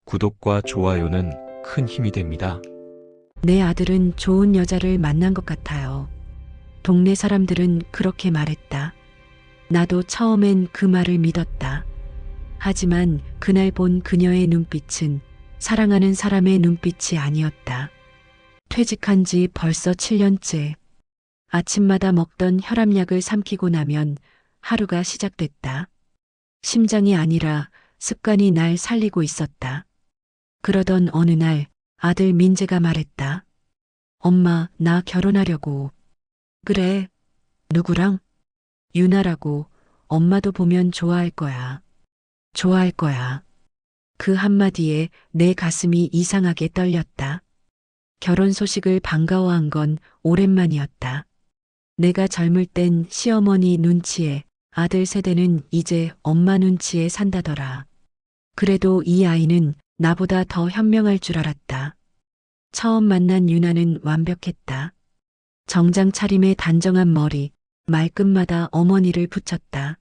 구독과 좋아요는 큰 힘이 됩니다. 내 아들은 좋은 여자를 만난 것 같아요. 동네 사람들은 그렇게 말했다. 나도 처음엔 그 말을 믿었다. 하지만 그날 본 그녀의 눈빛은 사랑하는 사람의 눈빛이 아니었다. 퇴직한 지 벌써 7년째. 아침마다 먹던 혈압약을 삼키고 나면 하루가 시작됐다. 심장이 아니라 습관이 날 살리고 있었다. 그러던 어느 날 아들 민재가 말했다. 엄마, 나 결혼하려고. 그래. 누구랑? 유나라고. 엄마도 보면 좋아할 거야. 좋아할 거야. 그 한마디에 내 가슴이 이상하게 떨렸다. 결혼 소식을 반가워한 건 오랜만이었다. 내가 젊을 땐 시어머니 눈치에, 아들 세대는 이제 엄마 눈치에 산다더라. 그래도 이 아이는 나보다 더 현명할 줄 알았다. 처음 만난 유나는 완벽했다. 정장 차림의 단정한 머리, 말끝마다 어머니를 붙였다.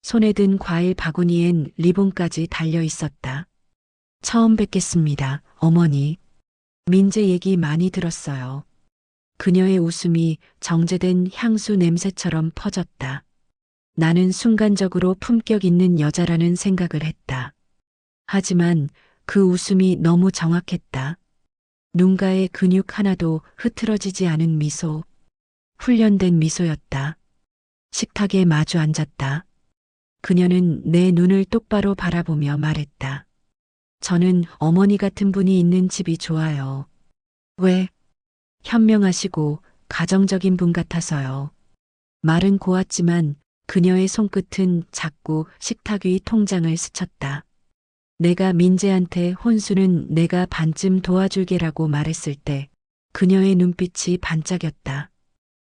손에 든 과일 바구니엔 리본까지 달려 있었다. 처음 뵙겠습니다, 어머니. 민재 얘기 많이 들었어요. 그녀의 웃음이 정제된 향수 냄새처럼 퍼졌다. 나는 순간적으로 품격 있는 여자라는 생각을 했다. 하지만 그 웃음이 너무 정확했다. 눈가의 근육 하나도 흐트러지지 않은 미소. 훈련된 미소였다. 식탁에 마주 앉았다. 그녀는 내 눈을 똑바로 바라보며 말했다. 저는 어머니 같은 분이 있는 집이 좋아요. 왜? 현명하시고 가정적인 분 같아서요. 말은 고왔지만 그녀의 손끝은 자꾸 식탁 위 통장을 스쳤다. 내가 민재한테 혼수는 내가 반쯤 도와줄게라고 말했을 때 그녀의 눈빛이 반짝였다.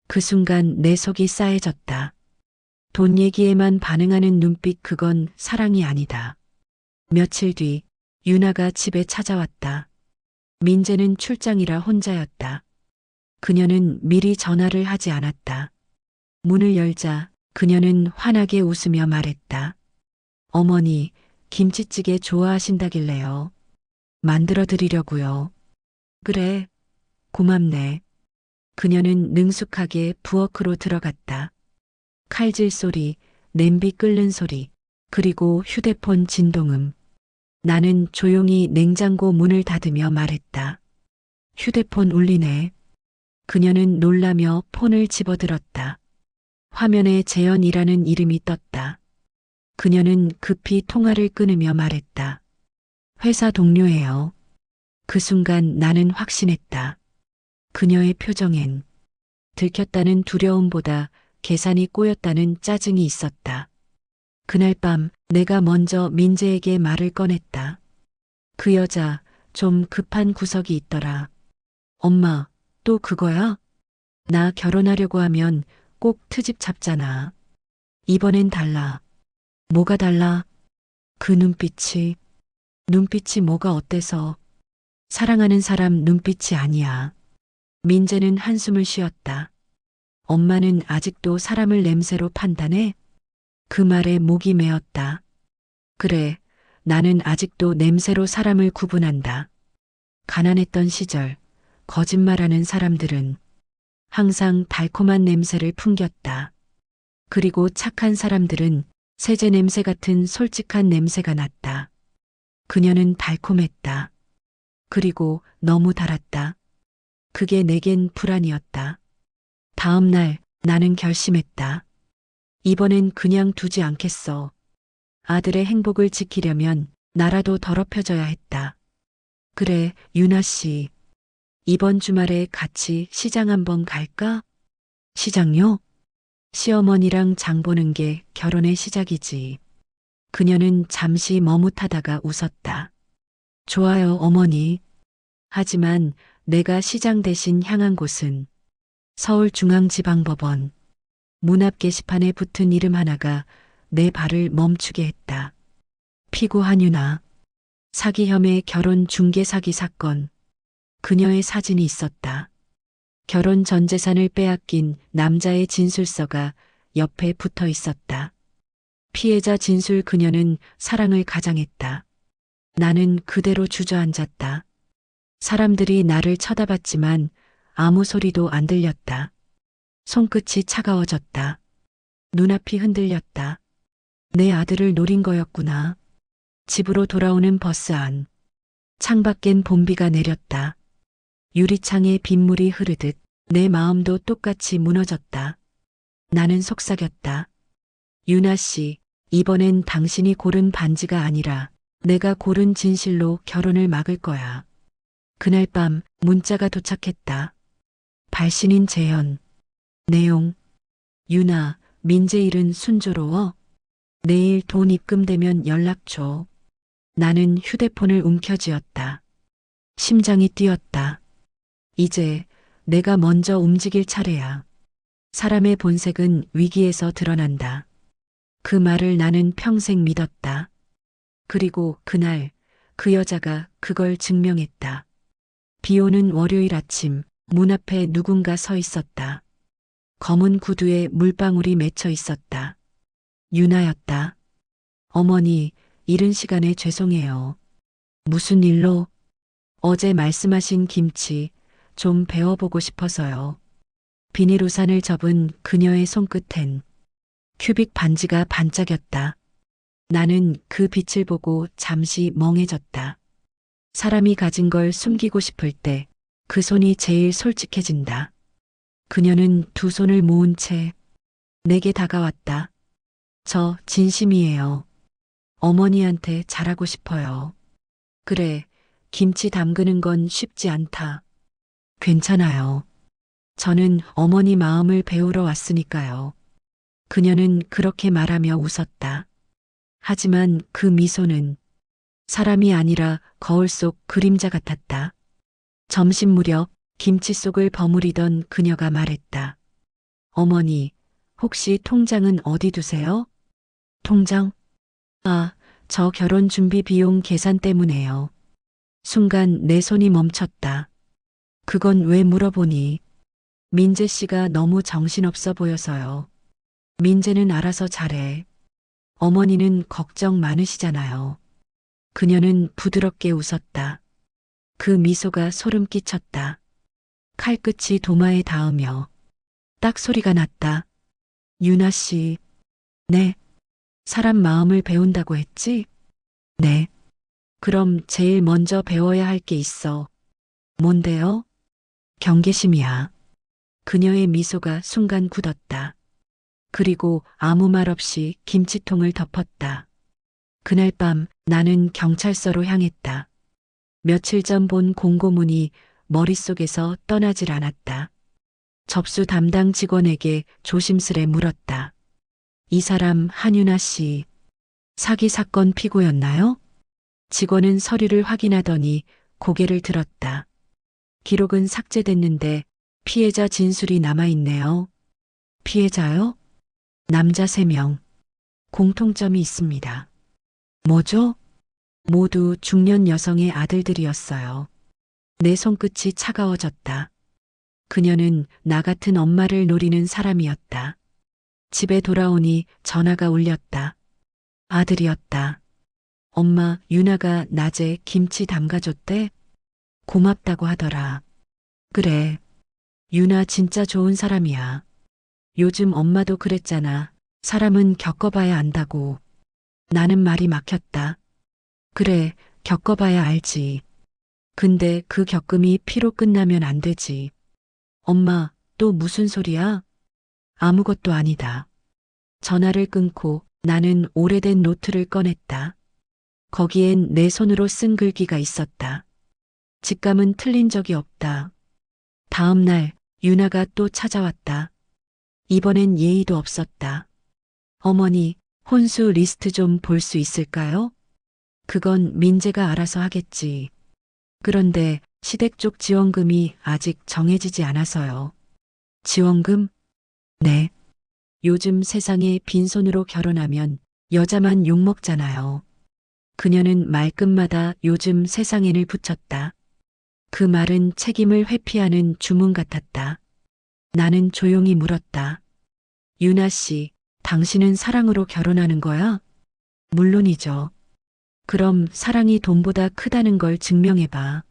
그 순간 내 속이 싸해졌다. 돈 얘기에만 반응하는 눈빛, 그건 사랑이 아니다. 며칠 뒤 유나가 집에 찾아왔다. 민재는 출장이라 혼자였다. 그녀는 미리 전화를 하지 않았다. 문을 열자 그녀는 환하게 웃으며 말했다. 어머니, 김치찌개 좋아하신다길래요. 만들어 드리려고요. 그래, 고맙네. 그녀는 능숙하게 부엌으로 들어갔다. 칼질 소리, 냄비 끓는 소리, 그리고 휴대폰 진동음. 나는 조용히 냉장고 문을 닫으며 말했다. 휴대폰 울리네. 그녀는 놀라며 폰을 집어들었다. 화면에 재현이라는 이름이 떴다. 그녀는 급히 통화를 끊으며 말했다. 회사 동료예요. 그 순간 나는 확신했다. 그녀의 표정엔 들켰다는 두려움보다 계산이 꼬였다는 짜증이 있었다. 그날 밤 내가 먼저 민재에게 말을 꺼냈다. 그 여자 좀 급한 구석이 있더라. 엄마, 또 그거야? 나 결혼하려고 하면 꼭 트집 잡잖아. 이번엔 달라. 뭐가 달라? 그 눈빛이 뭐가 어때서? 사랑하는 사람 눈빛이 아니야. 민재는 한숨을 쉬었다. 엄마는 아직도 사람을 냄새로 판단해? 그 말에 목이 메었다. 그래, 나는 아직도 냄새로 사람을 구분한다. 가난했던 시절, 거짓말하는 사람들은 항상 달콤한 냄새를 풍겼다. 그리고 착한 사람들은 세제 냄새 같은 솔직한 냄새가 났다. 그녀는 달콤했다. 그리고 너무 달았다. 그게 내겐 불안이었다. 다음 날 나는 결심했다. 이번엔 그냥 두지 않겠어. 아들의 행복을 지키려면 나라도 더럽혀져야 했다. 그래, 유나 씨. 이번 주말에 같이 시장 한번 갈까? 시장요? 시어머니랑 장 보는 게 결혼의 시작이지. 그녀는 잠시 머뭇하다가 웃었다. 좋아요, 어머니. 하지만 내가 시장 대신 향한 곳은 서울중앙지방법원. 문 앞 게시판에 붙은 이름 하나가 내 발을 멈추게 했다. 피고 한유나. 사기 혐의 결혼 중개 사기 사건. 그녀의 사진이 있었다. 결혼 전 재산을 빼앗긴 남자의 진술서가 옆에 붙어 있었다. 피해자 진술, 그녀는 사랑을 가장했다. 나는 그대로 주저앉았다. 사람들이 나를 쳐다봤지만 아무 소리도 안 들렸다. 손끝이 차가워졌다. 눈앞이 흔들렸다. 내 아들을 노린 거였구나. 집으로 돌아오는 버스 안. 창밖엔 봄비가 내렸다. 유리창에 빗물이 흐르듯 내 마음도 똑같이 무너졌다. 나는 속삭였다. 유나 씨, 이번엔 당신이 고른 반지가 아니라 내가 고른 진실로 결혼을 막을 거야. 그날 밤 문자가 도착했다. 발신인 재현. 내용. 유나, 민재 일은 순조로워. 내일 돈 입금되면 연락 줘. 나는 휴대폰을 움켜쥐었다. 심장이 뛰었다. 이제 내가 먼저 움직일 차례야. 사람의 본색은 위기에서 드러난다. 그 말을 나는 평생 믿었다. 그리고 그날 그 여자가 그걸 증명했다. 비 오는 월요일 아침 문 앞에 누군가 서 있었다. 검은 구두에 물방울이 맺혀 있었다. 유나였다. 어머니, 이른 시간에 죄송해요. 무슨 일로? 어제 말씀하신 김치 좀 배워보고 싶어서요. 비닐 우산을 접은 그녀의 손끝엔 큐빅 반지가 반짝였다. 나는 그 빛을 보고 잠시 멍해졌다. 사람이 가진 걸 숨기고 싶을 때 그 손이 제일 솔직해진다. 그녀는 두 손을 모은 채 내게 다가왔다. 저 진심이에요. 어머니한테 잘하고 싶어요. 그래, 김치 담그는 건 쉽지 않다. 괜찮아요. 저는 어머니 마음을 배우러 왔으니까요. 그녀는 그렇게 말하며 웃었다. 하지만 그 미소는 사람이 아니라 거울 속 그림자 같았다. 점심 무렵 김치 속을 버무리던 그녀가 말했다. 어머니, 혹시 통장은 어디 두세요? 통장? 아, 저 결혼 준비 비용 계산 때문에요. 순간 내 손이 멈췄다. 그건 왜 물어보니? 민재 씨가 너무 정신없어 보여서요. 민재는 알아서 잘해. 어머니는 걱정 많으시잖아요. 그녀는 부드럽게 웃었다. 그 미소가 소름 끼쳤다. 칼끝이 도마에 닿으며 딱 소리가 났다. 유나 씨. 네. 사람 마음을 배운다고 했지? 네. 그럼 제일 먼저 배워야 할 게 있어. 뭔데요? 경계심이야. 그녀의 미소가 순간 굳었다. 그리고 아무 말 없이 김치통을 덮었다. 그날 밤 나는 경찰서로 향했다. 며칠 전 본 공고문이 머릿속에서 떠나질 않았다. 접수 담당 직원에게 조심스레 물었다. 이 사람 한유나 씨, 사기 사건 피고였나요? 직원은 서류를 확인하더니 고개를 들었다. 기록은 삭제됐는데 피해자 진술이 남아있네요. 피해자요? 남자 3명. 공통점이 있습니다. 뭐죠? 모두 중년 여성의 아들들이었어요. 내 손끝이 차가워졌다. 그녀는 나 같은 엄마를 노리는 사람이었다. 집에 돌아오니 전화가 울렸다. 아들이었다. 엄마, 유나가 낮에 김치 담가줬대? 고맙다고 하더라. 그래. 유나 진짜 좋은 사람이야. 요즘 엄마도 그랬잖아. 사람은 겪어봐야 안다고. 나는 말이 막혔다. 그래, 겪어봐야 알지. 근데 그 겪음이 피로 끝나면 안 되지. 엄마, 또 무슨 소리야? 아무것도 아니다. 전화를 끊고 나는 오래된 노트를 꺼냈다. 거기엔 내 손으로 쓴 글귀가 있었다. 직감은 틀린 적이 없다. 다음 날 유나가 또 찾아왔다. 이번엔 예의도 없었다. 어머니, 혼수 리스트 좀 볼 수 있을까요? 그건 민재가 알아서 하겠지. 그런데 시댁 쪽 지원금이 아직 정해지지 않아서요. 지원금? 네. 요즘 세상에 빈손으로 결혼하면 여자만 욕먹잖아요. 그녀는 말끝마다 요즘 세상엔을 붙였다. 그 말은 책임을 회피하는 주문 같았다. 나는 조용히 물었다. 유나 씨, 당신은 사랑으로 결혼하는 거야? 물론이죠. 그럼 사랑이 돈보다 크다는 걸 증명해봐.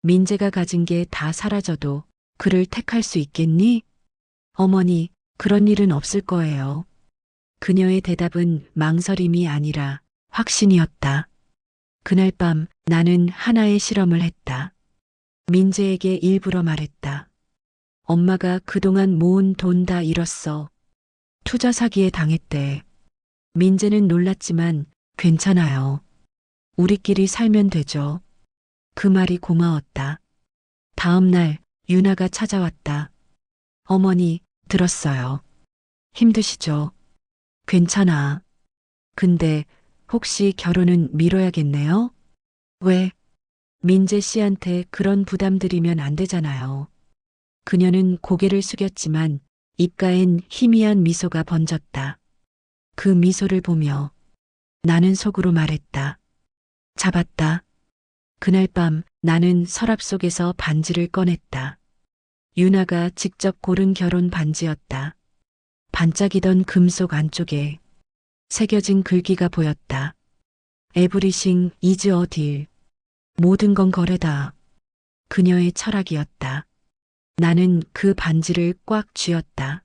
민재가 가진 게 다 사라져도 그를 택할 수 있겠니? 어머니, 그런 일은 없을 거예요. 그녀의 대답은 망설임이 아니라 확신이었다. 그날 밤 나는 하나의 실험을 했다. 민재에게 일부러 말했다. 엄마가 그동안 모은 돈 다 잃었어. 투자 사기에 당했대. 민재는 놀랐지만 괜찮아요. 우리끼리 살면 되죠. 그 말이 고마웠다. 다음 날 유나가 찾아왔다. 어머니, 들었어요. 힘드시죠? 괜찮아. 근데 혹시 결혼은 미뤄야겠네요? 왜? 민재 씨한테 그런 부담 드리면 안 되잖아요. 그녀는 고개를 숙였지만 입가엔 희미한 미소가 번졌다. 그 미소를 보며 나는 속으로 말했다. 잡았다. 그날 밤 나는 서랍 속에서 반지를 꺼냈다. 유나가 직접 고른 결혼 반지였다. 반짝이던 금속 안쪽에 새겨진 글귀가 보였다. 에브리싱 이즈 어 딜. 모든 건 거래다. 그녀의 철학이었다. 나는 그 반지를 꽉 쥐었다.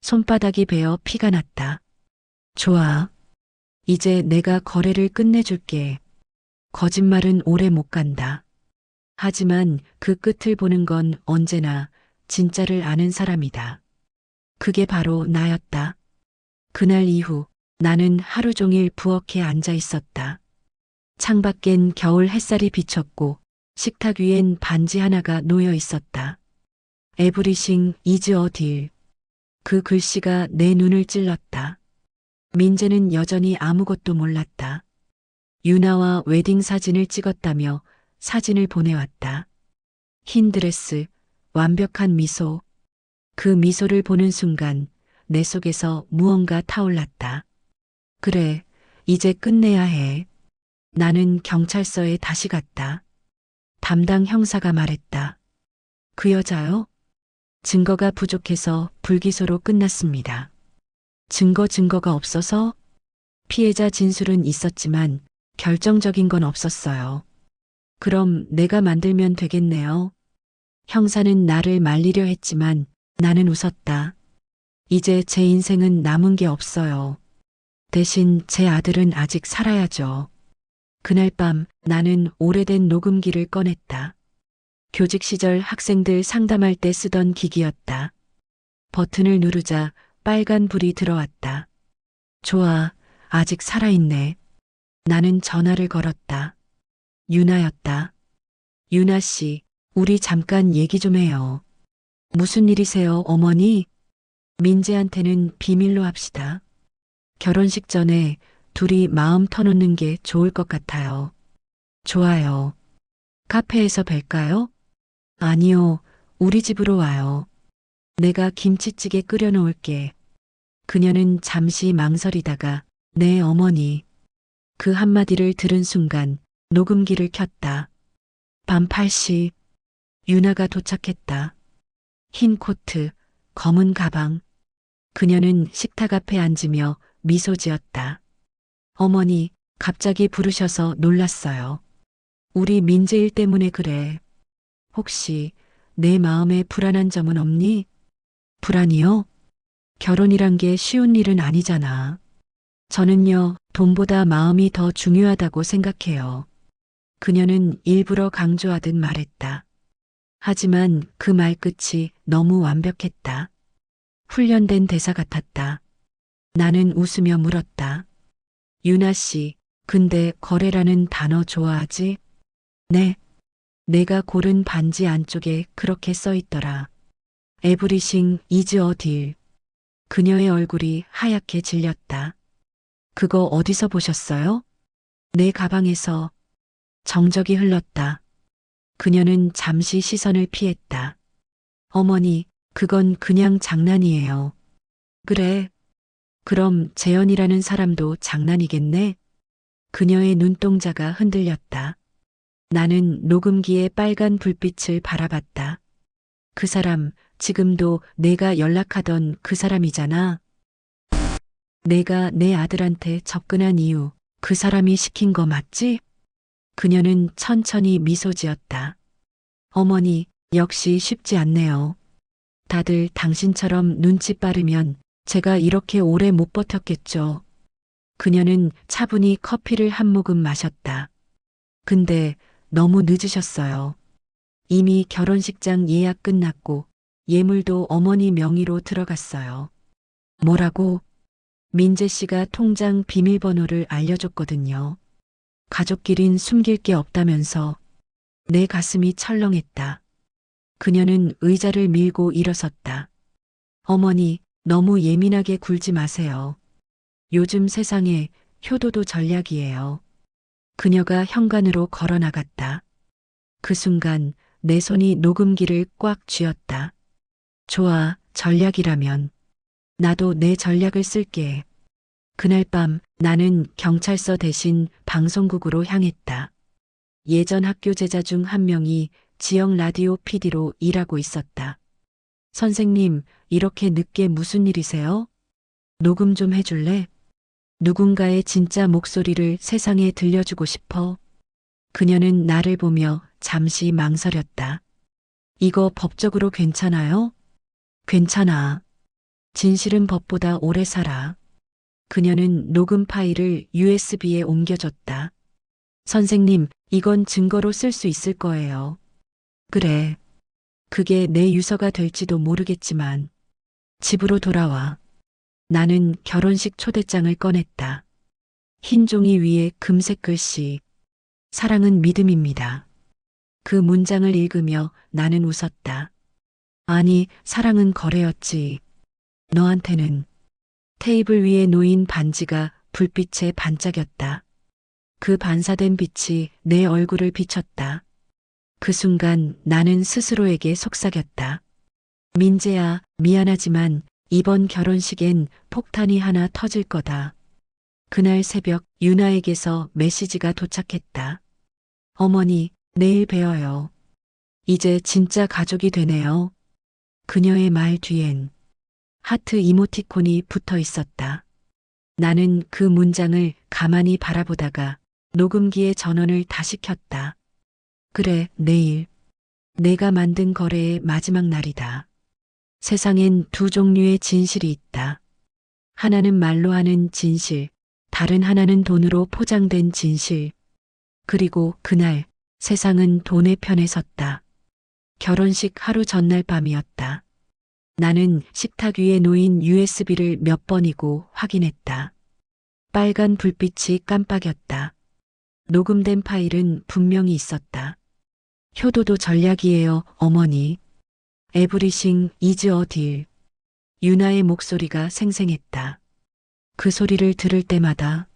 손바닥이 베어 피가 났다. 좋아. 이제 내가 거래를 끝내줄게. 거짓말은 오래 못 간다. 하지만 그 끝을 보는 건 언제나 진짜를 아는 사람이다. 그게 바로 나였다. 그날 이후 나는 하루 종일 부엌에 앉아 있었다. 창밖엔 겨울 햇살이 비쳤고 식탁 위엔 반지 하나가 놓여 있었다. 에브리싱 이즈 어 딜. 그 글씨가 내 눈을 찔렀다. 민재는 여전히 아무것도 몰랐다. 유나와 웨딩 사진을 찍었다며 사진을 보내왔다. 흰 드레스, 완벽한 미소. 그 미소를 보는 순간 내 속에서 무언가 타올랐다. 그래, 이제 끝내야 해. 나는 경찰서에 다시 갔다. 담당 형사가 말했다. 그 여자요? 증거가 부족해서 불기소로 끝났습니다. 증거가 없어서? 피해자 진술은 있었지만 결정적인 건 없었어요. 그럼 내가 만들면 되겠네요. 형사는 나를 말리려 했지만 나는 웃었다. 이제 제 인생은 남은 게 없어요. 대신 제 아들은 아직 살아야죠. 그날 밤 나는 오래된 녹음기를 꺼냈다. 교직 시절 학생들 상담할 때 쓰던 기기였다. 버튼을 누르자 빨간 불이 들어왔다. 좋아, 아직 살아있네. 나는 전화를 걸었다. 유나였다. 유나 씨, 우리 잠깐 얘기 좀 해요. 무슨 일이세요, 어머니? 민재한테는 비밀로 합시다. 결혼식 전에 둘이 마음 터놓는 게 좋을 것 같아요. 좋아요. 카페에서 뵐까요? 아니요, 우리 집으로 와요. 내가 김치찌개 끓여 놓을게. 그녀는 잠시 망설이다가 네, 어머니. 그 한마디를 들은 순간 녹음기를 켰다. 밤 8시. 유나가 도착했다. 흰 코트, 검은 가방. 그녀는 식탁 앞에 앉으며 미소 지었다. 어머니, 갑자기 부르셔서 놀랐어요. 우리 민재 일 때문에 그래. 혹시 내 마음에 불안한 점은 없니? 불안이요? 결혼이란 게 쉬운 일은 아니잖아. 저는요, 돈보다 마음이 더 중요하다고 생각해요. 그녀는 일부러 강조하듯 말했다. 하지만 그 말끝이 너무 완벽했다. 훈련된 대사 같았다. 나는 웃으며 물었다. 유나 씨, 근데 거래라는 단어 좋아하지? 네. 내가 고른 반지 안쪽에 그렇게 써 있더라. 에브리싱 이즈 어 딜. 그녀의 얼굴이 하얗게 질렸다. 그거 어디서 보셨어요? 내 가방에서. 정적이 흘렀다. 그녀는 잠시 시선을 피했다. 어머니, 그건 그냥 장난이에요. 그래. 그럼 재현이라는 사람도 장난이겠네? 그녀의 눈동자가 흔들렸다. 나는 녹음기의 빨간 불빛을 바라봤다. 그 사람, 지금도 내가 연락하던 그 사람이잖아. 내가 내 아들한테 접근한 이유, 그 사람이 시킨 거 맞지? 그녀는 천천히 미소 지었다. 어머니, 역시 쉽지 않네요. 다들 당신처럼 눈치 빠르면 제가 이렇게 오래 못 버텼겠죠. 그녀는 차분히 커피를 한 모금 마셨다. 근데 너무 늦으셨어요. 이미 결혼식장 예약 끝났고 예물도 어머니 명의로 들어갔어요. 뭐라고? 민재 씨가 통장 비밀번호를 알려줬거든요. 가족끼린 숨길 게 없다면서. 내 가슴이 철렁했다. 그녀는 의자를 밀고 일어섰다. 어머니, 너무 예민하게 굴지 마세요. 요즘 세상에 효도도 전략이에요. 그녀가 현관으로 걸어 나갔다. 그 순간 내 손이 녹음기를 꽉 쥐었다. 좋아, 전략이라면. 나도 내 전략을 쓸게. 그날 밤 나는 경찰서 대신 방송국으로 향했다. 예전 학교 제자 중 한 명이 지역 라디오 PD로 일하고 있었다. 선생님, 이렇게 늦게 무슨 일이세요? 녹음 좀 해줄래? 누군가의 진짜 목소리를 세상에 들려주고 싶어. 그녀는 나를 보며 잠시 망설였다. 이거 법적으로 괜찮아요? 괜찮아. 진실은 법보다 오래 살아. 그녀는 녹음 파일을 USB에 옮겨줬다. 선생님, 이건 증거로 쓸 수 있을 거예요. 그래. 그게 내 유서가 될지도 모르겠지만. 집으로 돌아와. 나는 결혼식 초대장을 꺼냈다. 흰 종이 위에 금색 글씨. 사랑은 믿음입니다. 그 문장을 읽으며 나는 웃었다. 아니, 사랑은 거래였지. 너한테는. 테이블 위에 놓인 반지가 불빛에 반짝였다. 그 반사된 빛이 내 얼굴을 비췄다. 그 순간 나는 스스로에게 속삭였다. 민재야, 미안하지만 이번 결혼식엔 폭탄이 하나 터질 거다. 그날 새벽 유나에게서 메시지가 도착했다. 어머니, 내일 뵈어요. 이제 진짜 가족이 되네요. 그녀의 말 뒤엔 하트 이모티콘이 붙어 있었다. 나는 그 문장을 가만히 바라보다가 녹음기의 전원을 다시 켰다. 그래, 내일. 내가 만든 거래의 마지막 날이다. 세상엔 두 종류의 진실이 있다. 하나는 말로 하는 진실, 다른 하나는 돈으로 포장된 진실. 그리고 그날 세상은 돈의 편에 섰다. 결혼식 하루 전날 밤이었다. 나는 식탁 위에 놓인 USB를 몇 번이고 확인했다. 빨간 불빛이 깜빡였다. 녹음된 파일은 분명히 있었다. 효도도 전략이에요, 어머니. 에브리싱 이즈 어 딜. 유나의 목소리가 생생했다. 그 소리를 들을 때마다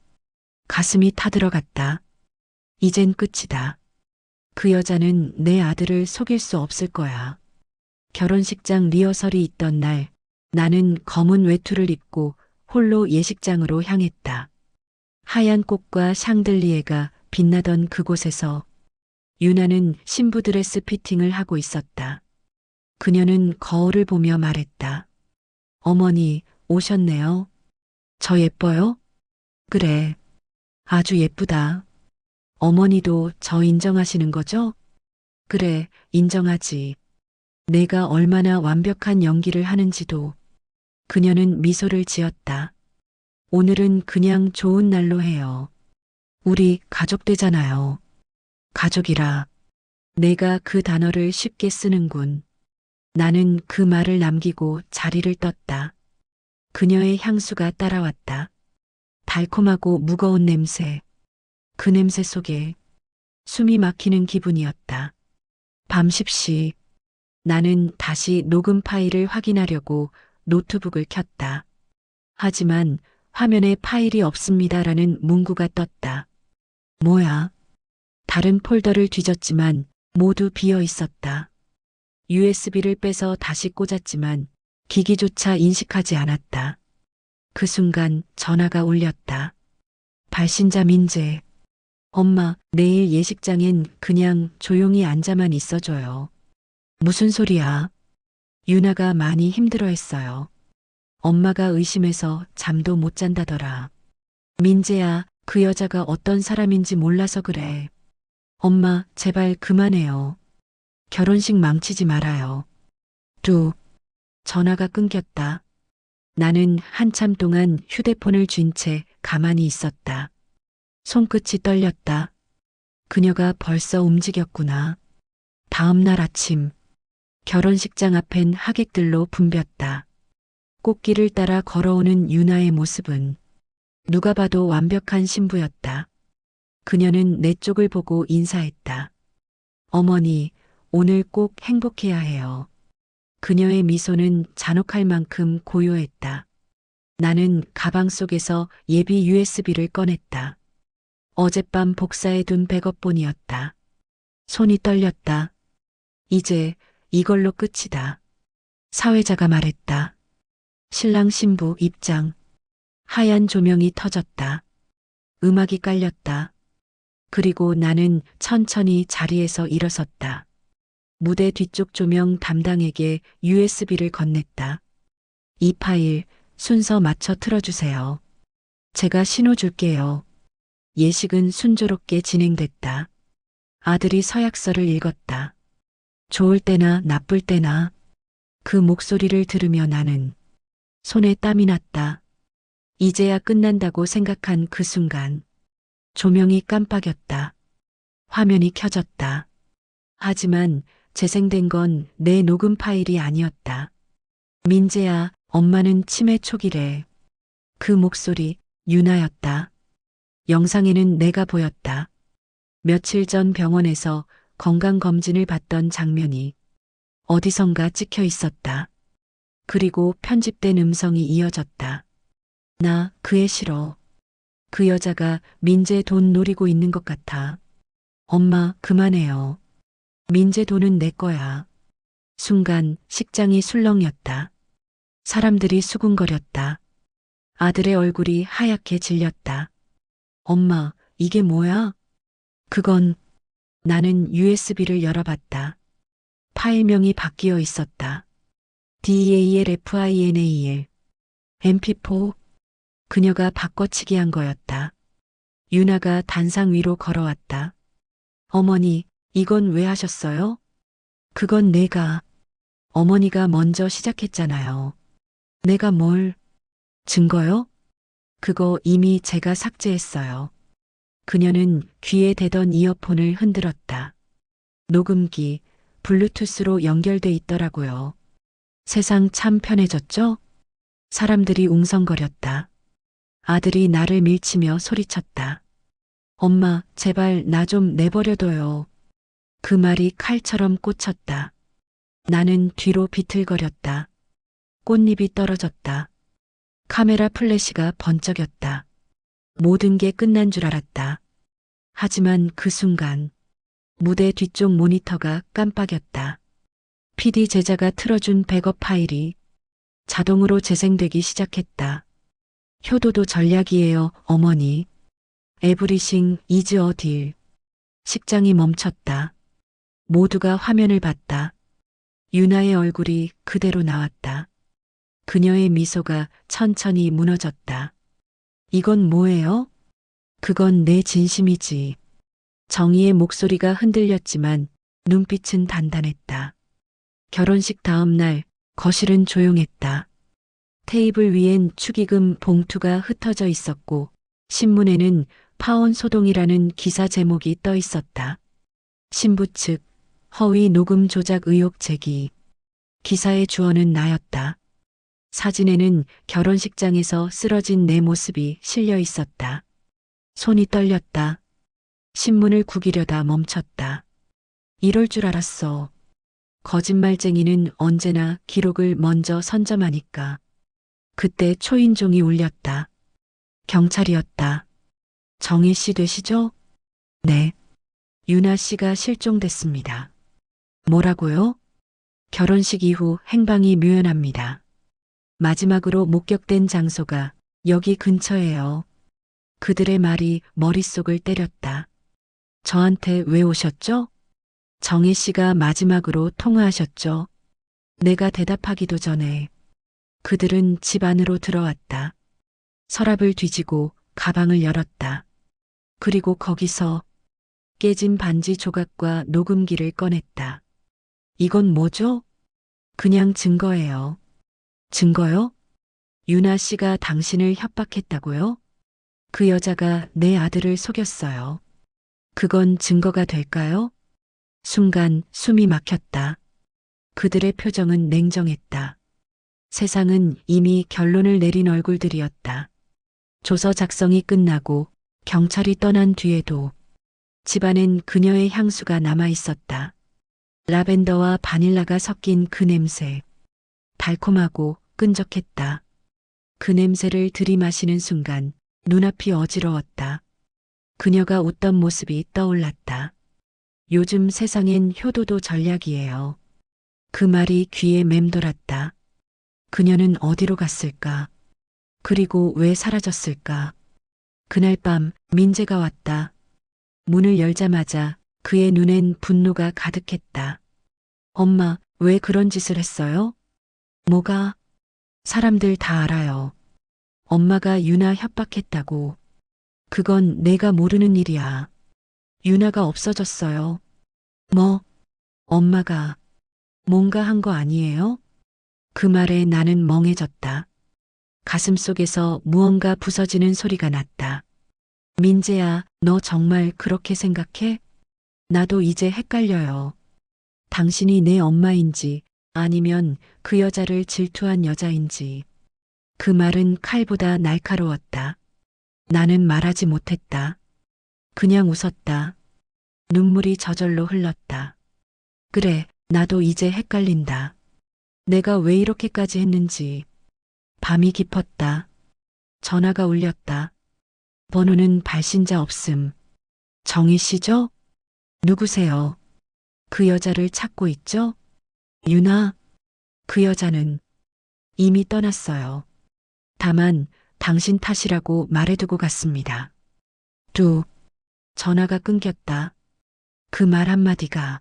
가슴이 타들어갔다. 이젠 끝이다. 그 여자는 내 아들을 속일 수 없을 거야. 결혼식장 리허설이 있던 날, 나는 검은 외투를 입고 홀로 예식장으로 향했다. 하얀 꽃과 샹들리에가 빛나던 그곳에서 유나는 신부 드레스 피팅을 하고 있었다. 그녀는 거울을 보며 말했다. 어머니, 오셨네요. 저 예뻐요? 그래. 아주 예쁘다. 어머니도 저 인정하시는 거죠? 그래, 인정하지. 내가 얼마나 완벽한 연기를 하는지도. 그녀는 미소를 지었다. 오늘은 그냥 좋은 날로 해요. 우리 가족 되잖아요. 가족이라. 내가 그 단어를 쉽게 쓰는군. 나는 그 말을 남기고 자리를 떴다. 그녀의 향수가 따라왔다. 달콤하고 무거운 냄새. 그 냄새 속에 숨이 막히는 기분이었다. 밤 10시. 나는 다시 녹음 파일을 확인하려고 노트북을 켰다. 하지만 화면에 파일이 없습니다라는 문구가 떴다. 뭐야? 다른 폴더를 뒤졌지만 모두 비어 있었다. USB를 빼서 다시 꽂았지만 기기조차 인식하지 않았다. 그 순간 전화가 울렸다. 발신자 민재. 엄마, 내일 예식장엔 그냥 조용히 앉아만 있어줘요. 무슨 소리야? 유나가 많이 힘들어했어요. 엄마가 의심해서 잠도 못 잔다더라. 민재야, 그 여자가 어떤 사람인지 몰라서 그래. 엄마, 제발 그만해요. 결혼식 망치지 말아요. 전화가 끊겼다. 나는 한참 동안 휴대폰을 쥔 채 가만히 있었다. 손끝이 떨렸다. 그녀가 벌써 움직였구나. 다음 날 아침, 결혼식장 앞엔 하객들로 붐볐다. 꽃길을 따라 걸어오는 유나의 모습은 누가 봐도 완벽한 신부였다. 그녀는 내 쪽을 보고 인사했다. 어머니, 오늘 꼭 행복해야 해요. 그녀의 미소는 잔혹할 만큼 고요했다. 나는 가방 속에서 예비 USB를 꺼냈다. 어젯밤 복사해둔 백업본이었다. 손이 떨렸다. 이제 이걸로 끝이다. 사회자가 말했다. 신랑 신부 입장. 하얀 조명이 터졌다. 음악이 깔렸다. 그리고 나는 천천히 자리에서 일어섰다. 무대 뒤쪽 조명 담당에게 USB를 건넸다. 이 파일 순서 맞춰 틀어주세요. 제가 신호 줄게요. 예식은 순조롭게 진행됐다. 아들이 서약서를 읽었다. 좋을 때나 나쁠 때나 그 목소리를 들으며 나는 손에 땀이 났다. 이제야 끝난다고 생각한 그 순간 조명이 깜빡였다. 화면이 켜졌다. 하지만 재생된 건 내 녹음 파일이 아니었다. 민재야, 엄마는 치매 초기래. 그 목소리 유나였다. 영상에는 내가 보였다. 며칠 전 병원에서 건강검진을 받던 장면이 어디선가 찍혀 있었다. 그리고 편집된 음성이 이어졌다. 나 그 애 싫어. 그 여자가 민재 돈 노리고 있는 것 같아. 엄마, 그만해요. 민재 돈은 내 거야. 순간 식장이 술렁였다. 사람들이 수군거렸다. 아들의 얼굴이 하얗게 질렸다. 엄마, 이게 뭐야? 그건 나는 USB를 열어봤다. 파일명이 바뀌어 있었다. DALFINAL MP4. 그녀가 바꿔치기 한 거였다. 유나가 단상 위로 걸어왔다. 어머니, 이건 왜 하셨어요? 그건 내가. 어머니가 먼저 시작했잖아요. 내가 뭘? 증거요? 그거 이미 제가 삭제했어요. 그녀는 귀에 대던 이어폰을 흔들었다. 녹음기, 블루투스로 연결돼 있더라고요. 세상 참 편해졌죠? 사람들이 웅성거렸다. 아들이 나를 밀치며 소리쳤다. 엄마, 제발 나 좀 내버려둬요. 그 말이 칼처럼 꽂혔다. 나는 뒤로 비틀거렸다. 꽃잎이 떨어졌다. 카메라 플래시가 번쩍였다. 모든 게 끝난 줄 알았다. 하지만 그 순간 무대 뒤쪽 모니터가 깜빡였다. PD 제자가 틀어준 백업 파일이 자동으로 재생되기 시작했다. 효도도 전략이에요, 어머니. 에브리싱 이즈 어 딜. 식장이 멈췄다. 모두가 화면을 봤다. 유나의 얼굴이 그대로 나왔다. 그녀의 미소가 천천히 무너졌다. 이건 뭐예요? 그건 내 진심이지. 정희의 목소리가 흔들렸지만 눈빛은 단단했다. 결혼식 다음 날 거실은 조용했다. 테이블 위엔 축의금 봉투가 흩어져 있었고 신문에는 파혼 소동이라는 기사 제목이 떠 있었다. 신부 측 허위 녹음 조작 의혹 제기. 기사의 주어는 나였다. 사진에는 결혼식장에서 쓰러진 내 모습이 실려 있었다. 손이 떨렸다. 신문을 구기려다 멈췄다. 이럴 줄 알았어. 거짓말쟁이는 언제나 기록을 먼저 선점하니까. 그때 초인종이 울렸다. 경찰이었다. 정희 씨 되시죠? 네. 유나 씨가 실종됐습니다. 뭐라고요? 결혼식 이후 행방이 묘연합니다. 마지막으로 목격된 장소가 여기 근처예요. 그들의 말이 머릿속을 때렸다. 저한테 왜 오셨죠? 정희 씨가 마지막으로 통화하셨죠. 내가 대답하기도 전에 그들은 집 안으로 들어왔다. 서랍을 뒤지고 가방을 열었다. 그리고 거기서 깨진 반지 조각과 녹음기를 꺼냈다. 이건 뭐죠? 그냥 증거예요. 증거요? 유나 씨가 당신을 협박했다고요? 그 여자가 내 아들을 속였어요. 그건 증거가 될까요? 순간 숨이 막혔다. 그들의 표정은 냉정했다. 세상은 이미 결론을 내린 얼굴들이었다. 조서 작성이 끝나고 경찰이 떠난 뒤에도 집안엔 그녀의 향수가 남아 있었다. 라벤더와 바닐라가 섞인 그 냄새. 달콤하고 끈적했다. 그 냄새를 들이마시는 순간 눈앞이 어지러웠다. 그녀가 웃던 모습이 떠올랐다. 요즘 세상엔 효도도 전략이에요. 그 말이 귀에 맴돌았다. 그녀는 어디로 갔을까? 그리고 왜 사라졌을까? 그날 밤 민재가 왔다. 문을 열자마자 그의 눈엔 분노가 가득했다. 엄마, 왜 그런 짓을 했어요? 뭐가? 사람들 다 알아요. 엄마가 유나 협박했다고. 그건 내가 모르는 일이야. 유나가 없어졌어요. 뭐? 엄마가 뭔가 한 거 아니에요? 그 말에 나는 멍해졌다. 가슴 속에서 무언가 부서지는 소리가 났다. 민재야, 너 정말 그렇게 생각해? 나도 이제 헷갈려요. 당신이 내 엄마인지 아니면 그 여자를 질투한 여자인지. 그 말은 칼보다 날카로웠다. 나는 말하지 못했다. 그냥 웃었다. 눈물이 저절로 흘렀다. 그래, 나도 이제 헷갈린다. 내가 왜 이렇게까지 했는지. 밤이 깊었다. 전화가 울렸다. 번호는 발신자 없음. 정희 씨죠? 누구세요? 그 여자를 찾고 있죠? 유나? 그 여자는 이미 떠났어요. 다만 당신 탓이라고 말해두고 갔습니다. 전화가 끊겼다. 그 말 한마디가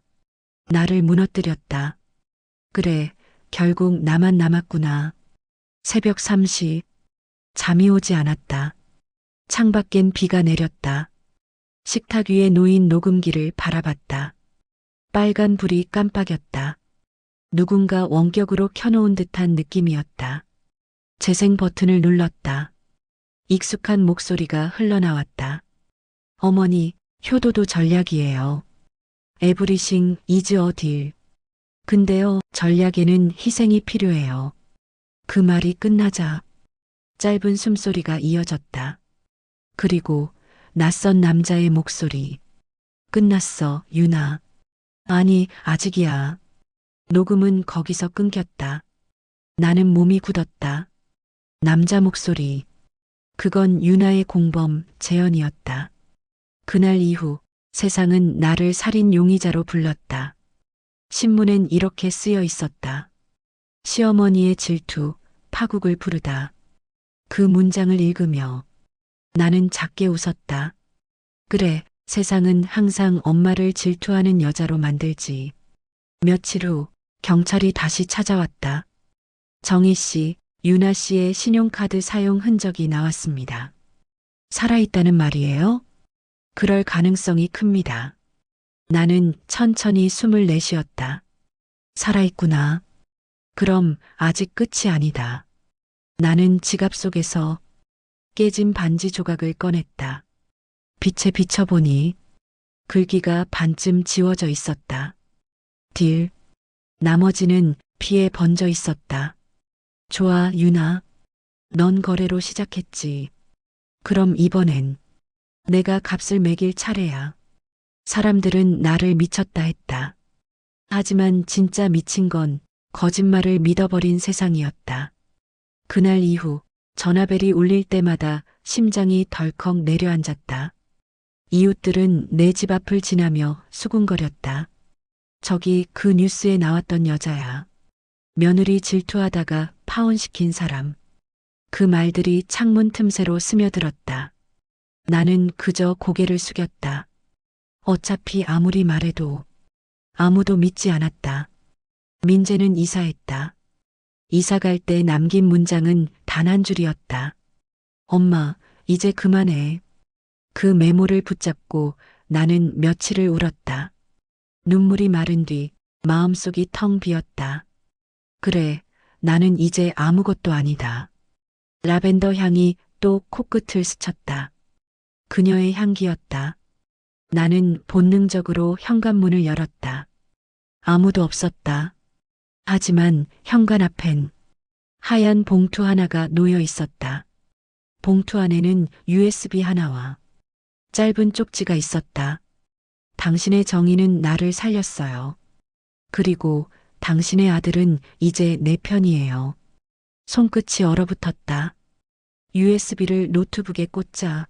나를 무너뜨렸다. 그래, 결국 나만 남았구나. 새벽 3시. 잠이 오지 않았다. 창밖엔 비가 내렸다. 식탁 위에 놓인 녹음기를 바라봤다. 빨간 불이 깜빡였다. 누군가 원격으로 켜놓은 듯한 느낌이었다. 재생 버튼을 눌렀다. 익숙한 목소리가 흘러나왔다. 어머니, 효도도 전략이에요. 에브리싱 이즈 어 딜. 근데요, 전략에는 희생이 필요해요. 그 말이 끝나자 짧은 숨소리가 이어졌다. 그리고 낯선 남자의 목소리. 끝났어, 유나. 아니, 아직이야. 녹음은 거기서 끊겼다. 나는 몸이 굳었다. 남자 목소리. 그건 유나의 공범, 재현이었다. 그날 이후 세상은 나를 살인 용의자로 불렀다. 신문엔 이렇게 쓰여 있었다. 시어머니의 질투, 파국을 부르다. 그 문장을 읽으며 나는 작게 웃었다. 그래, 세상은 항상 엄마를 질투하는 여자로 만들지. 며칠 후 경찰이 다시 찾아왔다. 정희 씨, 유나 씨의 신용카드 사용 흔적이 나왔습니다. 살아있다는 말이에요? 그럴 가능성이 큽니다. 나는 천천히 숨을 내쉬었다. 살아있구나. 그럼 아직 끝이 아니다. 나는 지갑 속에서 깨진 반지 조각을 꺼냈다. 빛에 비춰보니 글귀가 반쯤 지워져 있었다. 딜. 나머지는 피에 번져 있었다. 좋아, 유나. 넌 거래로 시작했지. 그럼 이번엔 내가 값을 매길 차례야. 사람들은 나를 미쳤다 했다. 하지만 진짜 미친 건 거짓말을 믿어버린 세상이었다. 그날 이후 전화벨이 울릴 때마다 심장이 덜컥 내려앉았다. 이웃들은 내 집 앞을 지나며 수군거렸다. 저기 그 뉴스에 나왔던 여자야. 며느리 질투하다가 파혼시킨 사람. 그 말들이 창문 틈새로 스며들었다. 나는 그저 고개를 숙였다. 어차피 아무리 말해도 아무도 믿지 않았다. 민재는 이사했다. 이사 갈 때 남긴 문장은 단 한 줄이었다. 엄마, 이제 그만해. 그 메모를 붙잡고 나는 며칠을 울었다. 눈물이 마른 뒤 마음속이 텅 비었다. 그래, 나는 이제 아무것도 아니다. 라벤더 향이 또 코끝을 스쳤다. 그녀의 향기였다. 나는 본능적으로 현관문을 열었다. 아무도 없었다. 하지만 현관 앞엔 하얀 봉투 하나가 놓여 있었다. 봉투 안에는 USB 하나와 짧은 쪽지가 있었다. 당신의 정의는 나를 살렸어요. 그리고 당신의 아들은 이제 내 편이에요. 손끝이 얼어붙었다. USB를 노트북에 꽂자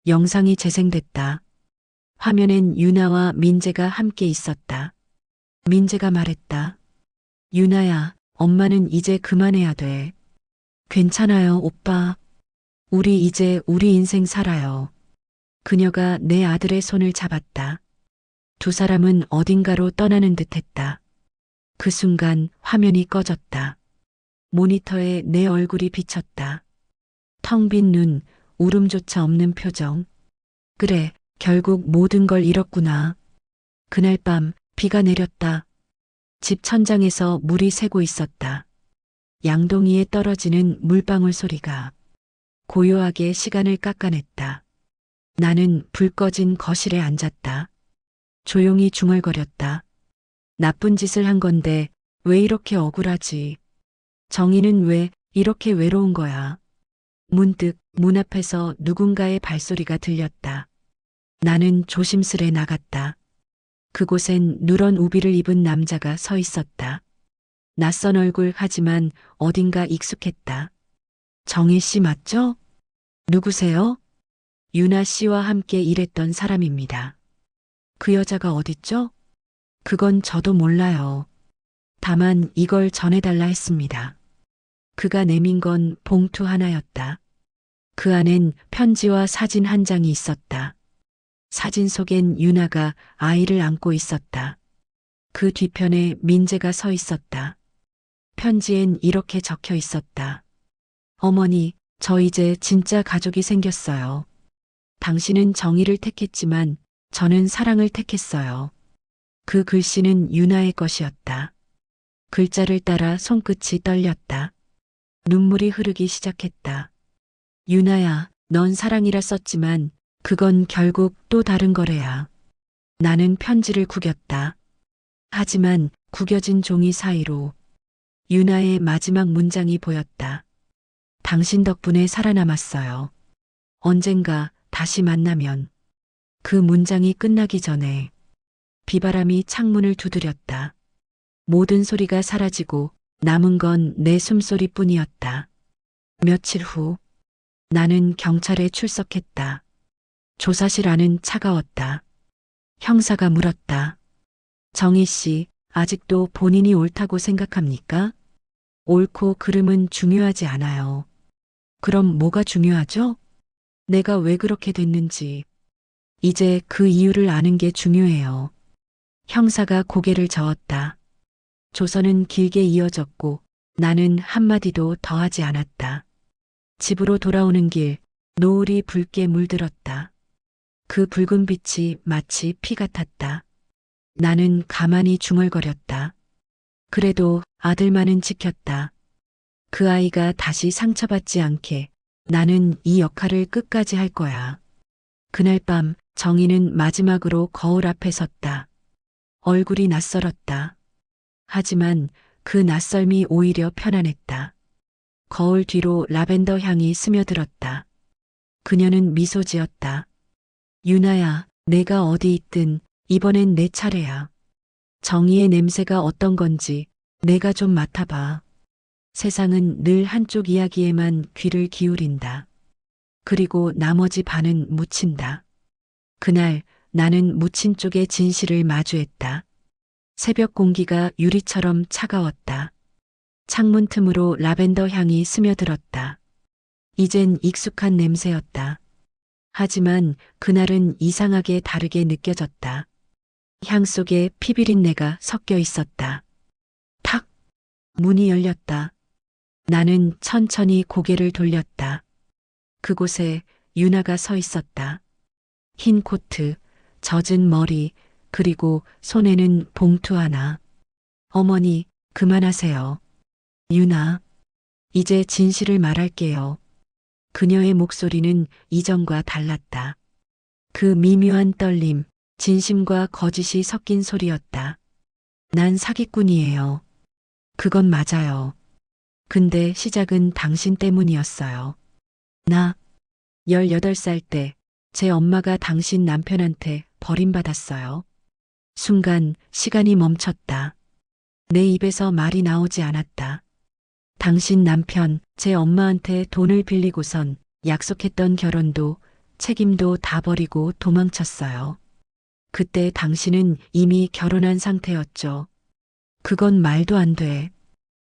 영상이 재생됐다. 화면엔 유나와 민재가 함께 있었다. 민재가 말했다. 유나야, 엄마는 이제 그만해야 돼. 괜찮아요, 오빠. 우리 이제 우리 인생 살아요. 그녀가 내 아들의 손을 잡았다. 두 사람은 어딘가로 떠나는 듯 했다. 그 순간 화면이 꺼졌다. 모니터에 내 얼굴이 비쳤다. 텅 빈 눈, 울음조차 없는 표정. 그래, 결국 모든 걸 잃었구나. 그날 밤 비가 내렸다. 집 천장에서 물이 새고 있었다. 양동이에 떨어지는 물방울 소리가 고요하게 시간을 깎아냈다. 나는 불 꺼진 거실에 앉았다. 조용히 중얼거렸다. 나쁜 짓을 한 건데 왜 이렇게 억울하지? 정의는 왜 이렇게 외로운 거야? 문득 문 앞에서 누군가의 발소리가 들렸다. 나는 조심스레 나갔다. 그곳엔 누런 우비를 입은 남자가 서 있었다. 낯선 얼굴 하지만 어딘가 익숙했다. 정혜 씨 맞죠? 누구세요? 유나 씨와 함께 일했던 사람입니다. 그 여자가 어딨죠? 그건 저도 몰라요. 다만 이걸 전해달라 했습니다. 그가 내민 건 봉투 하나였다. 그 안엔 편지와 사진 한 장이 있었다. 사진 속엔 유나가 아이를 안고 있었다. 그 뒤편에 민재가 서 있었다. 편지엔 이렇게 적혀 있었다. 어머니, 저 이제 진짜 가족이 생겼어요. 당신은 정의를 택했지만 저는 사랑을 택했어요. 그 글씨는 유나의 것이었다. 글자를 따라 손끝이 떨렸다. 눈물이 흐르기 시작했다. 유나야, 넌 사랑이라 썼지만 그건 결국 또 다른 거래야. 나는 편지를 구겼다. 하지만 구겨진 종이 사이로 유나의 마지막 문장이 보였다. 당신 덕분에 살아남았어요. 언젠가 다시 만나면. 그 문장이 끝나기 전에 비바람이 창문을 두드렸다. 모든 소리가 사라지고 남은 건 내 숨소리뿐이었다. 며칠 후 나는 경찰에 출석했다. 조사실 안은 차가웠다. 형사가 물었다. 정희 씨, 아직도 본인이 옳다고 생각합니까? 옳고 그름은 중요하지 않아요. 그럼 뭐가 중요하죠? 내가 왜 그렇게 됐는지. 이제 그 이유를 아는 게 중요해요. 형사가 고개를 저었다. 조선은 길게 이어졌고 나는 한마디도 더하지 않았다. 집으로 돌아오는 길, 노을이 붉게 물들었다. 그 붉은 빛이 마치 피 같았다. 나는 가만히 중얼거렸다. 그래도 아들만은 지켰다. 그 아이가 다시 상처받지 않게 나는 이 역할을 끝까지 할 거야. 그날 밤 정희는 마지막으로 거울 앞에 섰다. 얼굴이 낯설었다. 하지만 그 낯설미 오히려 편안했다. 거울 뒤로 라벤더 향이 스며들었다. 그녀는 미소 지었다. 유나야, 내가 어디 있든 이번엔 내 차례야. 정의의 냄새가 어떤 건지 내가 좀 맡아봐. 세상은 늘 한쪽 이야기에만 귀를 기울인다. 그리고 나머지 반은 묻힌다. 그날 나는 묻힌 쪽의 진실을 마주했다. 새벽 공기가 유리처럼 차가웠다. 창문 틈으로 라벤더 향이 스며들었다. 이젠 익숙한 냄새였다. 하지만 그날은 이상하게 다르게 느껴졌다. 향 속에 피비린내가 섞여 있었다. 탁! 문이 열렸다. 나는 천천히 고개를 돌렸다. 그곳에 유나가 서 있었다. 흰 코트, 젖은 머리, 그리고 손에는 봉투 하나. 어머니, 그만하세요. 유나, 이제 진실을 말할게요. 그녀의 목소리는 이전과 달랐다. 그 미묘한 떨림, 진심과 거짓이 섞인 소리였다. 난 사기꾼이에요. 그건 맞아요. 근데 시작은 당신 때문이었어요. 나 18살 때 제 엄마가 당신 남편한테 버림받았어요. 순간 시간이 멈췄다. 내 입에서 말이 나오지 않았다. 당신 남편, 제 엄마한테 돈을 빌리고선 약속했던 결혼도 책임도 다 버리고 도망쳤어요. 그때 당신은 이미 결혼한 상태였죠. 그건 말도 안 돼.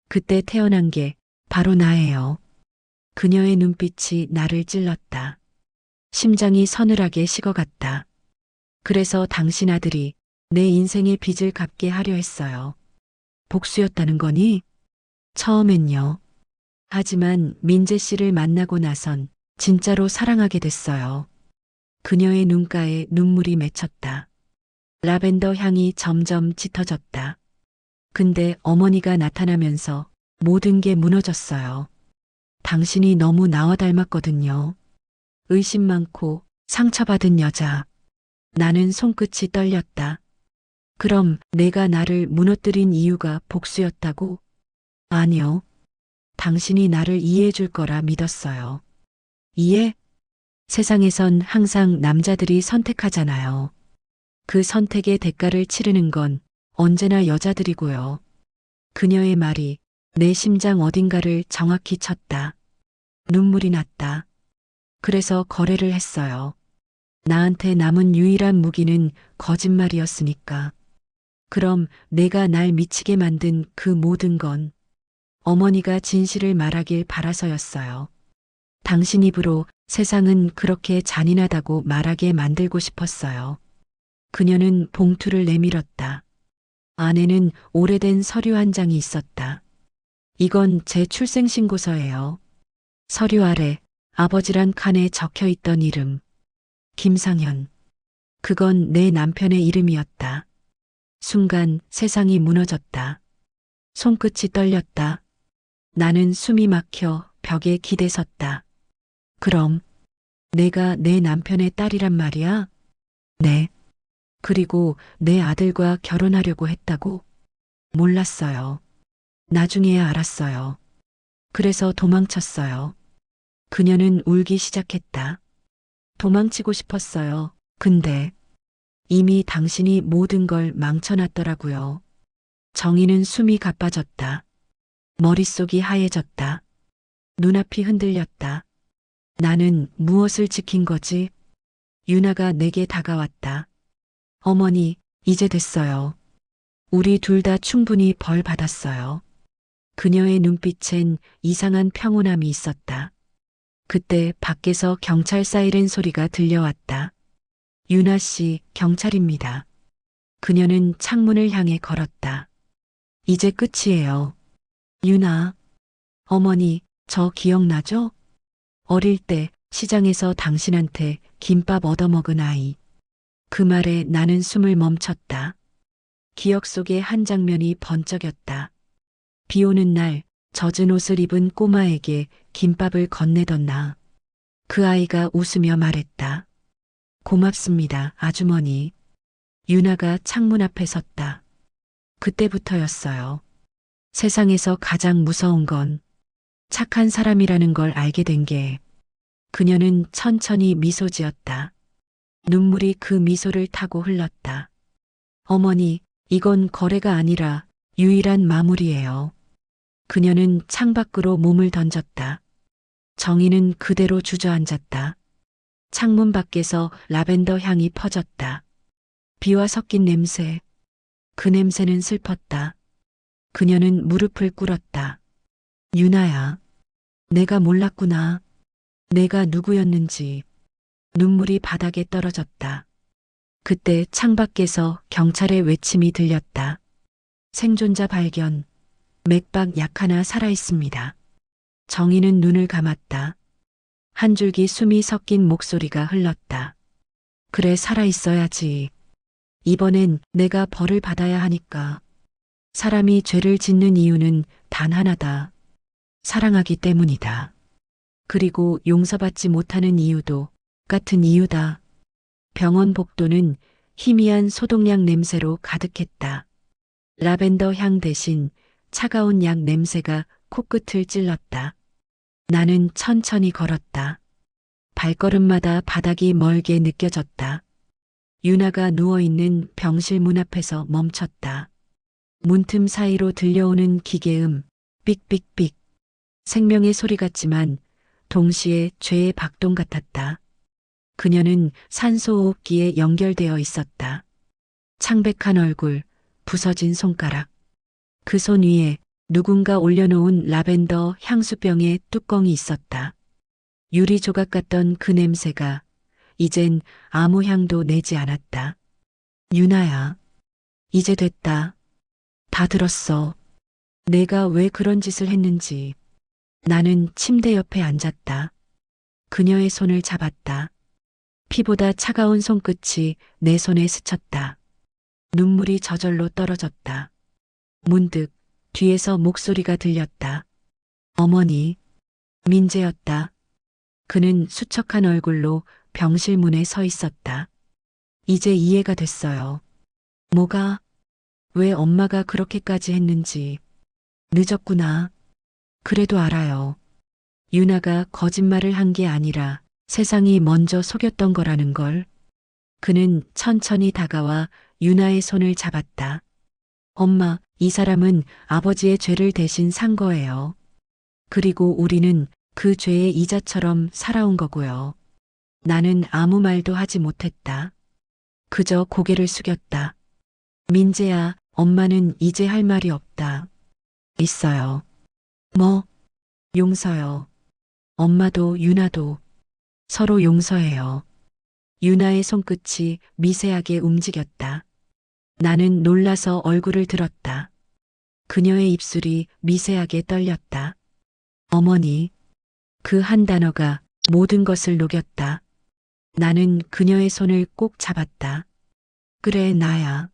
그때 태어난 게 바로 나예요. 그녀의 눈빛이 나를 찔렀다. 심장이 서늘하게 식어갔다. 그래서 당신 아들이 내 인생의 빚을 갚게 하려 했어요. 복수였다는 거니? 처음엔요. 하지만 민재 씨를 만나고 나선 진짜로 사랑하게 됐어요. 그녀의 눈가에 눈물이 맺혔다. 라벤더 향이 점점 짙어졌다. 근데 어머니가 나타나면서 모든 게 무너졌어요. 당신이 너무 나와 닮았거든요. 의심 많고 상처받은 여자. 나는 손끝이 떨렸다. 그럼 내가 나를 무너뜨린 이유가 복수였다고? 아니요. 당신이 나를 이해해 줄 거라 믿었어요. 이해? 세상에선 항상 남자들이 선택하잖아요. 그 선택의 대가를 치르는 건 언제나 여자들이고요. 그녀의 말이 내 심장 어딘가를 정확히 쳤다. 눈물이 났다. 그래서 거래를 했어요. 나한테 남은 유일한 무기는 거짓말이었으니까. 그럼 내가 날 미치게 만든 그 모든 건 어머니가 진실을 말하길 바라서였어요. 당신 입으로 세상은 그렇게 잔인하다고 말하게 만들고 싶었어요. 그녀는 봉투를 내밀었다. 안에는 오래된 서류 한 장이 있었다. 이건 제 출생신고서예요. 서류 아래 아버지란 칸에 적혀 있던 이름. 김상현. 그건 내 남편의 이름이었다. 순간 세상이 무너졌다. 손끝이 떨렸다. 나는 숨이 막혀 벽에 기대 섰다. 그럼 내가 내 남편의 딸이란 말이야? 네. 그리고 내 아들과 결혼하려고 했다고? 몰랐어요. 나중에야 알았어요. 그래서 도망쳤어요. 그녀는 울기 시작했다. 도망치고 싶었어요. 근데 이미 당신이 모든 걸 망쳐놨더라고요. 정희는 숨이 가빠졌다. 머릿속이 하얘졌다. 눈앞이 흔들렸다. 나는 무엇을 지킨 거지? 유나가 내게 다가왔다. 어머니, 이제 됐어요. 우리 둘 다 충분히 벌 받았어요. 그녀의 눈빛엔 이상한 평온함이 있었다. 그때 밖에서 경찰 사이렌 소리가 들려왔다. 유나 씨, 경찰입니다. 그녀는 창문을 향해 걸었다. 이제 끝이에요. 유나, 어머니, 저 기억나죠? 어릴 때 시장에서 당신한테 김밥 얻어먹은 아이. 그 말에 나는 숨을 멈췄다. 기억 속의 한 장면이 번쩍였다. 비 오는 날 젖은 옷을 입은 꼬마에게 김밥을 건네던 나. 그 아이가 웃으며 말했다. 고맙습니다, 아주머니. 유나가 창문 앞에 섰다. 그때부터였어요. 세상에서 가장 무서운 건 착한 사람이라는 걸 알게 된 게. 그녀는 천천히 미소 지었다. 눈물이 그 미소를 타고 흘렀다. 어머니, 이건 거래가 아니라 유일한 마무리예요. 그녀는 창밖으로 몸을 던졌다. 정희는 그대로 주저앉았다. 창문 밖에서 라벤더 향이 퍼졌다. 비와 섞인 냄새. 그 냄새는 슬펐다. 그녀는 무릎을 꿇었다. 유나야, 내가 몰랐구나. 내가 누구였는지. 눈물이 바닥에 떨어졌다. 그때 창밖에서 경찰의 외침이 들렸다. 생존자 발견. 맥박 약 하나 살아있습니다. 정희는 눈을 감았다. 한 줄기 숨이 섞인 목소리가 흘렀다. 그래, 살아있어야지. 이번엔 내가 벌을 받아야 하니까. 사람이 죄를 짓는 이유는 단 하나다. 사랑하기 때문이다. 그리고 용서받지 못하는 이유도 같은 이유다. 병원 복도는 희미한 소독약 냄새로 가득했다. 라벤더 향 대신 차가운 약 냄새가 코끝을 찔렀다. 나는 천천히 걸었다. 발걸음마다 바닥이 멀게 느껴졌다. 유나가 누워있는 병실 문 앞에서 멈췄다. 문틈 사이로 들려오는 기계음, 삑삑삑. 생명의 소리 같지만 동시에 죄의 박동 같았다. 그녀는 산소호흡기에 연결되어 있었다. 창백한 얼굴, 부서진 손가락. 그 손 위에 누군가 올려놓은 라벤더 향수병의 뚜껑이 있었다. 유리 조각 같던 그 냄새가 이젠 아무 향도 내지 않았다. 유나야, 이제 됐다. 다 들었어. 내가 왜 그런 짓을 했는지. 나는 침대 옆에 앉았다. 그녀의 손을 잡았다. 피보다 차가운 손끝이 내 손에 스쳤다. 눈물이 저절로 떨어졌다. 문득 뒤에서 목소리가 들렸다. 어머니, 민재였다. 그는 수척한 얼굴로 병실 문에 서 있었다. 이제 이해가 됐어요. 뭐가? 왜 엄마가 그렇게까지 했는지. 늦었구나. 그래도 알아요. 유나가 거짓말을 한 게 아니라 세상이 먼저 속였던 거라는 걸. 그는 천천히 다가와 유나의 손을 잡았다. 엄마, 이 사람은 아버지의 죄를 대신 산 거예요. 그리고 우리는 그 죄의 이자처럼 살아온 거고요. 나는 아무 말도 하지 못했다. 그저 고개를 숙였다. 민재야, 엄마는 이제 할 말이 없다. 있어요. 뭐? 용서요. 엄마도 유나도 서로 용서해요. 유나의 손끝이 미세하게 움직였다. 나는 놀라서 얼굴을 들었다. 그녀의 입술이 미세하게 떨렸다. 어머니, 그 한 단어가 모든 것을 녹였다. 나는 그녀의 손을 꼭 잡았다. 그래, 나야.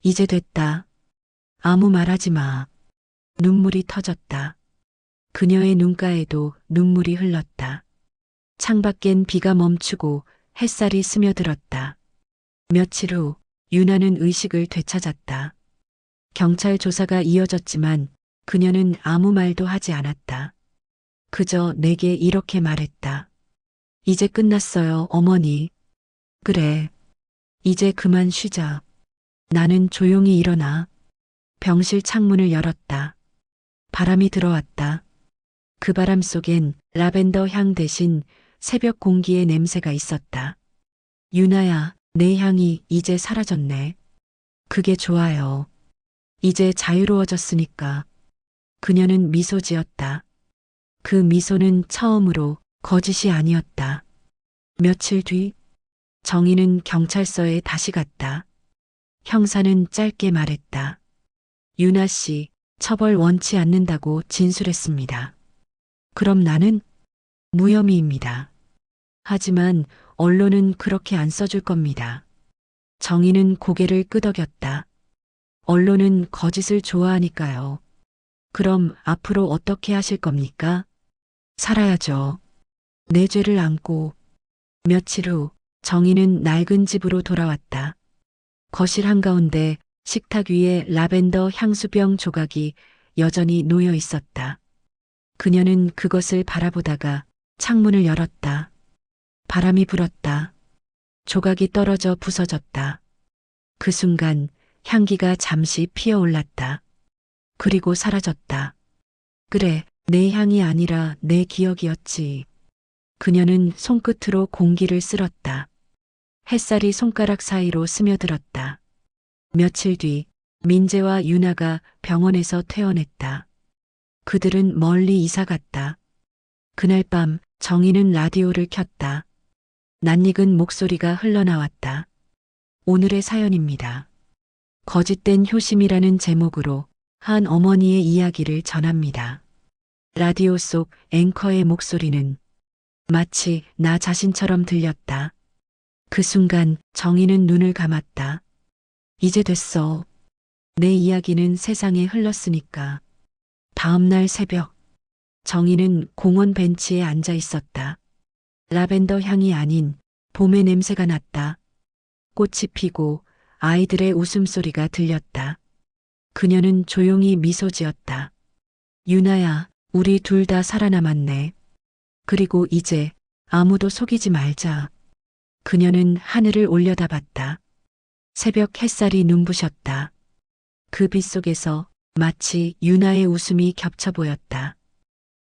이제 됐다. 아무 말하지 마. 눈물이 터졌다. 그녀의 눈가에도 눈물이 흘렀다. 창밖엔 비가 멈추고 햇살이 스며들었다. 며칠 후 유나는 의식을 되찾았다. 경찰 조사가 이어졌지만 그녀는 아무 말도 하지 않았다. 그저 내게 이렇게 말했다. 이제 끝났어요, 어머니. 그래. 이제 그만 쉬자. 나는 조용히 일어나 병실 창문을 열었다. 바람이 들어왔다. 그 바람 속엔 라벤더 향 대신 새벽 공기의 냄새가 있었다. 유나야, 내 향이 이제 사라졌네. 그게 좋아요. 이제 자유로워졌으니까. 그녀는 미소 지었다. 그 미소는 처음으로 거짓이 아니었다. 며칠 뒤 정희는 경찰서에 다시 갔다. 형사는 짧게 말했다. 유나 씨, 처벌 원치 않는다고 진술했습니다. 그럼 나는 무혐의입니다. 하지만 언론은 그렇게 안 써줄 겁니다. 정희는 고개를 끄덕였다. 언론은 거짓을 좋아하니까요. 그럼 앞으로 어떻게 하실 겁니까? 살아야죠. 내 죄를 안고. 며칠 후 정희는 낡은 집으로 돌아왔다. 거실 한가운데 식탁 위에 라벤더 향수병 조각이 여전히 놓여 있었다. 그녀는 그것을 바라보다가 창문을 열었다. 바람이 불었다. 조각이 떨어져 부서졌다. 그 순간 향기가 잠시 피어올랐다. 그리고 사라졌다. 그래, 내 향이 아니라 내 기억이었지. 그녀는 손끝으로 공기를 쓸었다. 햇살이 손가락 사이로 스며들었다. 며칠 뒤 민재와 유나가 병원에서 퇴원했다. 그들은 멀리 이사 갔다. 그날 밤 정희는 라디오를 켰다. 낯익은 목소리가 흘러나왔다. 오늘의 사연입니다. 거짓된 효심이라는 제목으로 한 어머니의 이야기를 전합니다. 라디오 속 앵커의 목소리는 마치 나 자신처럼 들렸다. 그 순간 정희는 눈을 감았다. 이제 됐어. 내 이야기는 세상에 흘렀으니까. 다음 날 새벽, 정희는 공원 벤치에 앉아 있었다. 라벤더 향이 아닌 봄의 냄새가 났다. 꽃이 피고 아이들의 웃음소리가 들렸다. 그녀는 조용히 미소 지었다. 유나야, 우리 둘 다 살아남았네. 그리고 이제 아무도 속이지 말자. 그녀는 하늘을 올려다봤다. 새벽 햇살이 눈부셨다. 그 빛 속에서 마치 유나의 웃음이 겹쳐 보였다.